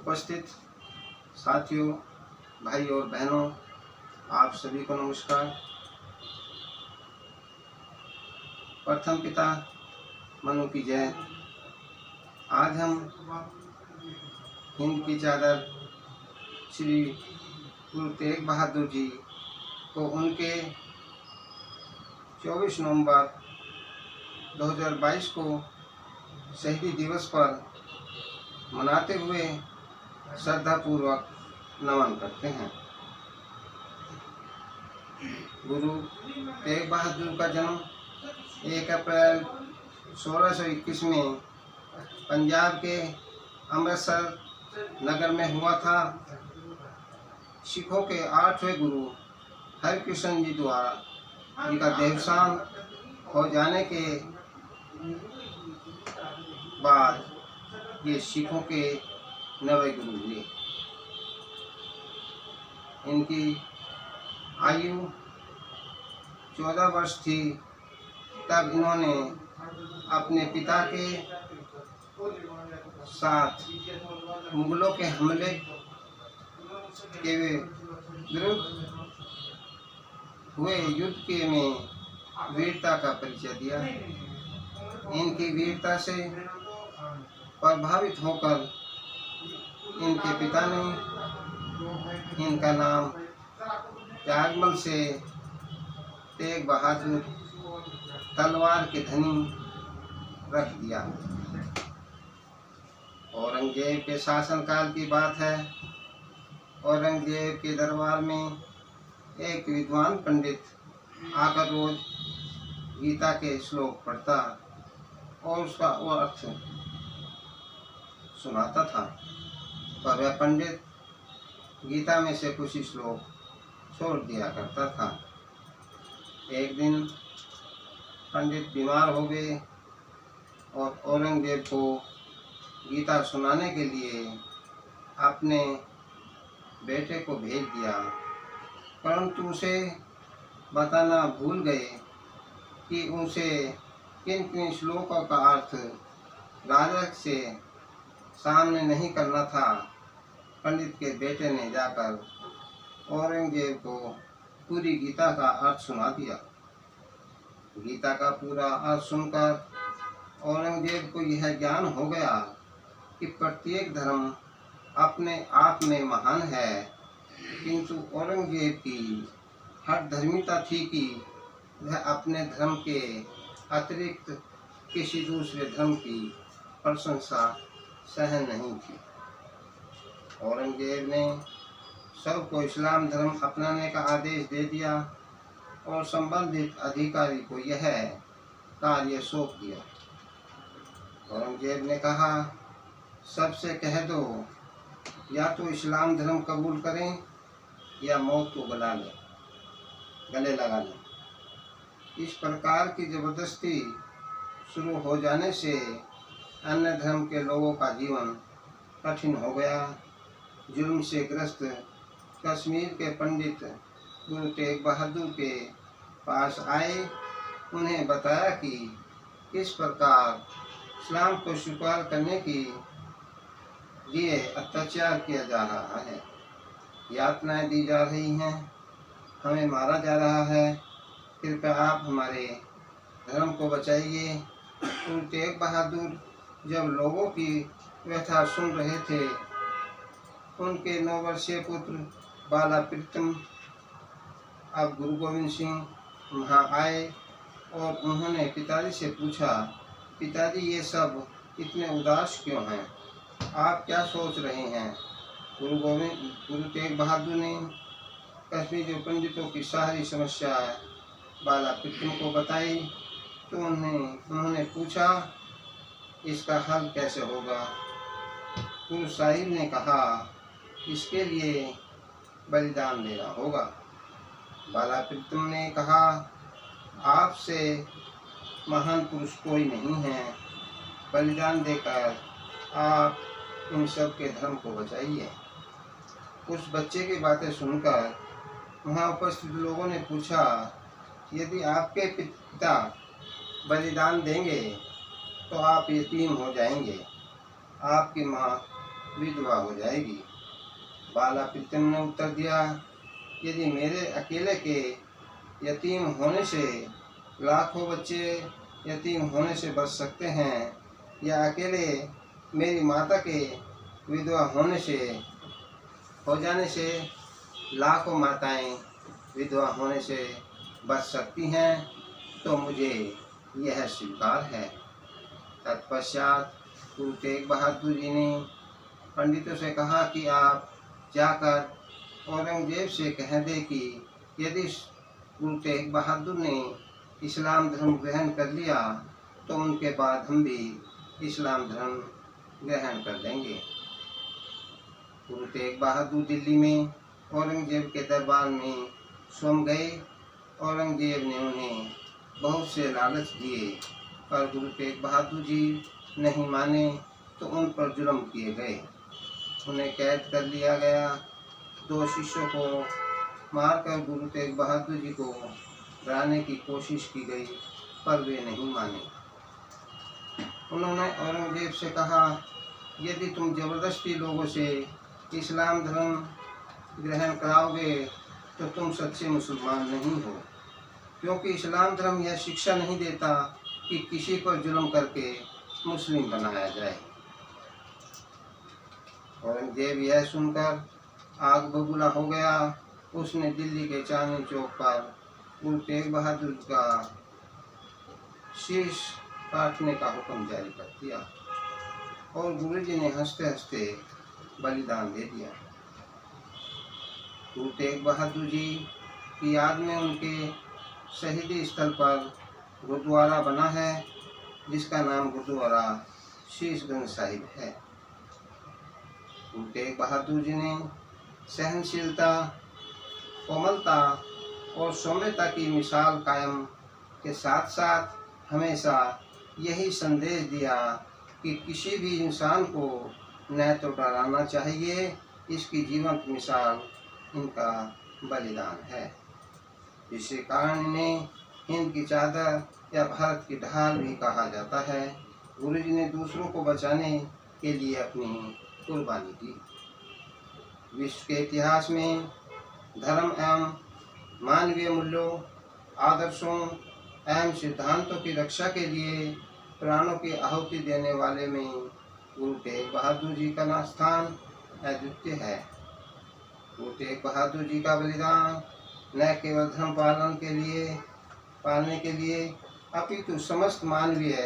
उपस्थित साथियों, भाई और बहनों, आप सभी को नमस्कार। प्रथम पिता मनु की जय। आज हम हिंद की चादर श्री गुरु तेग बहादुर जी को उनके 24 नवंबर 2022 को शहीदी दिवस पर मनाते हुए श्रद्धापूर्वक नमन करते हैं। गुरु तेग बहादुर का जन्म 1 अप्रैल 1621 में पंजाब के अमृतसर नगर में हुआ था। सिखों के 8वें गुरु हरकृष्ण जी द्वारा इनका देहांत हो जाने के बाद ये सिखों के 9वें गुरु हुए। इनकी आयु 14 वर्ष थी तब इन्होंने अपने पिता के साथ मुगलों के हमले के विरुद्ध हुए युद्ध के में वीरता का परिचय दिया। इनकी वीरता से प्रभावित होकर इनके पिता ने इनका नाम त्यागमल से तेग बहादुर तलवार के धनी रख दिया। औरंगजेब के शासनकाल की बात है। औरंगजेब के दरबार में एक विद्वान पंडित आकर रोज गीता के श्लोक पढ़ता और उसका वो अर्थ सुनाता था, पर वह पंडित गीता में से कुछ श्लोक छोड़ दिया करता था। एक दिन पंडित बीमार हो गए और औरंगजेब को गीता सुनाने के लिए अपने बेटे को भेज दिया, परंतु उसे बताना भूल गए कि उनसे किन किन श्लोकों का अर्थ राजा से सामने नहीं करना था। पंडित के बेटे ने जाकर औरंगजेब को पूरी गीता का अर्थ सुना दिया। गीता का पूरा अर्थ सुनकर औरंगजेब को यह ज्ञान हो गया कि प्रत्येक धर्म अपने आप में महान है, किंतु औरंगजेब की हर धर्मिता थी कि वह अपने धर्म के अतिरिक्त किसी दूसरे धर्म की प्रशंसा सहन नहीं थी। औरंगजेब ने सबको इस्लाम धर्म अपनाने का आदेश दे दिया और संबंधित अधिकारी को यह कार्य सौंप दिया। औरंगजेब ने कहा, सबसे कह दो या तो इस्लाम धर्म कबूल करें या मौत को गले लगा लें। इस प्रकार की जबरदस्ती शुरू हो जाने से अन्य धर्म के लोगों का जीवन कठिन हो गया। जुर्म से ग्रस्त कश्मीर के पंडित गुरु तेग बहादुर के पास आए। उन्हें बताया कि किस प्रकार इस्लाम को स्वीकार करने के लिए अत्याचार किया जा रहा है, यातनाएं दी जा रही हैं, हमें मारा जा रहा है, कृपया आप हमारे धर्म को बचाइए। गुरु तेग बहादुर जब लोगों की व्यथा सुन रहे थे, उनके 9 वर्षीय पुत्र बाला प्रीतम अब गुरु गोविंद सिंह वहाँ आए और उन्होंने पिताजी से पूछा, पिताजी ये सब इतने उदास क्यों हैं, आप क्या सोच रहे हैं। गुरु तेग बहादुर ने कश्मीरी पंडितों की सारी समस्या बाला प्रीतम को बताई तो उन्होंने पूछा, इसका हल कैसे होगा। गुरु साहिब ने कहा, इसके लिए बलिदान देना होगा। बाला प्रीतम ने कहा, आपसे महान पुरुष कोई नहीं है, बलिदान देकर आप इन सब के धर्म को बचाइए। उस बच्चे की बातें सुनकर वहाँ उपस्थित लोगों ने पूछा, यदि आपके पिता बलिदान देंगे तो आप यतीम हो जाएंगे, आपकी माँ विधवा हो जाएगी। बाला प्रीतम ने उत्तर दिया, यदि मेरे अकेले के यतीम होने से लाखों बच्चे यतीम होने से बच सकते हैं, या अकेले मेरी माता के विधवा होने से हो जाने से लाखों माताएं विधवा होने से बच सकती हैं, तो मुझे यह स्वीकार है। तत्पश्चात गुरु तेग बहादुर जी ने पंडितों से कहा कि आप जाकर औरंगजेब से कह दें कि यदि गुरु तेग बहादुर ने इस्लाम धर्म ग्रहण कर लिया तो उनके बाद हम भी इस्लाम धर्म ग्रहण कर लेंगे। गुरु तेग बहादुर दिल्ली में औरंगजेब के दरबार में स्वयं गए। औरंगजेब ने उन्हें बहुत से लालच दिए, पर गुरु तेग बहादुर जी नहीं माने तो उन पर जुल्म किए गए। उन्हें कैद कर लिया गया। 2 शिष्यों को मारकर गुरु तेग बहादुर जी को डराने की कोशिश की गई, पर वे नहीं माने। उन्होंने औरंगजेब से कहा, यदि तुम जबरदस्ती लोगों से इस्लाम धर्म ग्रहण कराओगे तो तुम सच्चे मुसलमान नहीं हो, क्योंकि इस्लाम धर्म यह शिक्षा नहीं देता कि किसी पर जुल्म करके मुस्लिम बनाया जाए। औरंगजेब यह सुनकर आग बबूला हो गया। उसने दिल्ली के चांदनी चौक पर गुरु तेग बहादुर का शीश काटने का हुक्म जारी कर दिया और गुरुजी ने हंसते हंसते बलिदान दे दिया। गुरु तेग बहादुर जी की याद में उनके शहीदी स्थल पर गुरुद्वारा बना है, जिसका नाम गुरुद्वारा शीशगंज साहिब है। गुरु तेग बहादुर जी ने सहनशीलता, कोमलता और सौम्यता की मिसाल कायम के साथ साथ हमेशा यही संदेश दिया कि किसी भी इंसान को न तो डराना चाहिए, इसकी जीवंत मिसाल इनका बलिदान है। इसी कारण इन्हें हिंद की चादर या भारत की ढाल भी कहा जाता है। गुरुजी ने दूसरों को बचाने के लिए अपनी कुर्बानी दी। विश्व के इतिहास में धर्म एवं मानवीय मूल्यों, आदर्शों एवं सिद्धांतों की रक्षा के लिए प्राणों की आहुति देने वाले में गुरु तेग बहादुर जी का स्थान अद्वितीय है। गुरु तेग बहादुर जी का बलिदान न केवल धर्म पालने के लिए अपितु समस्त मानवीय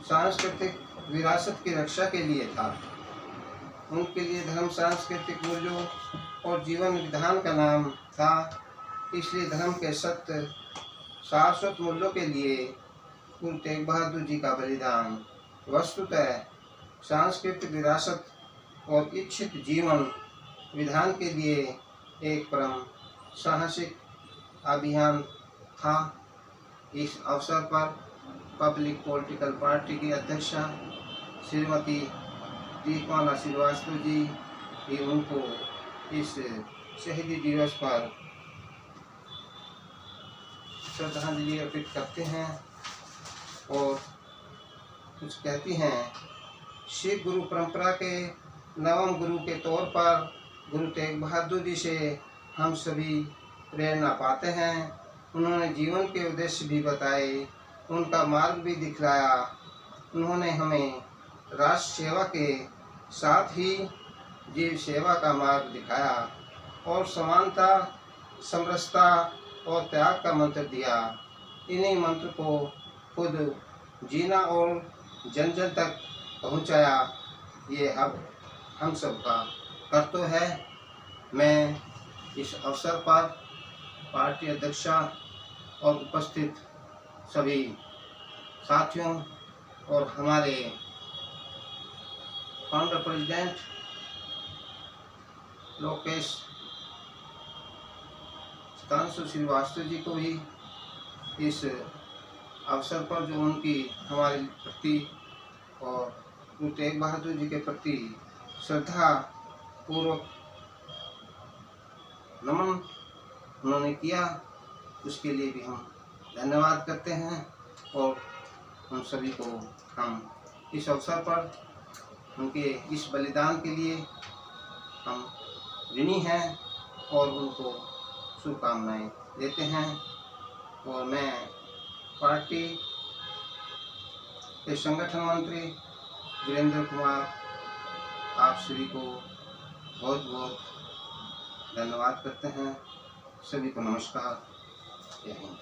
सांस्कृतिक विरासत की रक्षा के लिए था। उनके लिए धर्म सांस्कृतिक मूल्यों और जीवन विधान का नाम था। इसलिए धर्म के सत्य शाश्वत मूल्यों के लिए गुरु तेग बहादुर जी का बलिदान वस्तुतः सांस्कृतिक विरासत और इच्छित जीवन विधान के लिए एक परम साहसिक अभियान था। इस अवसर पर पब्लिक पॉलिटिकल पार्टी की अध्यक्षा श्रीमती दीपमाला श्रीवास्तव जी भी उनको इस शहीदी दिवस पर श्रद्धांजलि अर्पित करते हैं और कुछ कहती हैं। सिख गुरु परंपरा के नवम गुरु के तौर पर गुरु तेग बहादुर जी से हम सभी प्रेरणा पाते हैं। उन्होंने जीवन के उद्देश्य भी बताए, उनका मार्ग भी दिखलाया। उन्होंने हमें राष्ट्र सेवा के साथ ही जीव सेवा का मार्ग दिखाया और समानता, समरसता और त्याग का मंत्र दिया। इन्हीं मंत्र को खुद जीना और जन जन तक पहुंचाया, ये अब हम सब का कर्तव्य है। मैं इस अवसर पर पार्टी अध्यक्षा और उपस्थित सभी साथियों और हमारे फाउंडर प्रेसिडेंट लोकेश तांशु श्रीवास्तव जी को भी इस अवसर पर जो उनकी हमारे प्रति और गुरु तेग बहादुर जी के प्रति श्रद्धा पूर्वक नमन उन्होंने किया, उसके लिए भी हम धन्यवाद करते हैं। और उन सभी को हम इस अवसर पर उनके इस बलिदान के लिए हम ऋणी हैं और उनको शुभकामनाएं देते हैं। और मैं पार्टी के संगठन मंत्री वीरेंद्र कुमार आप सभी को बहुत बहुत धन्यवाद करते हैं। सभी को नमस्कार। जय हिंद।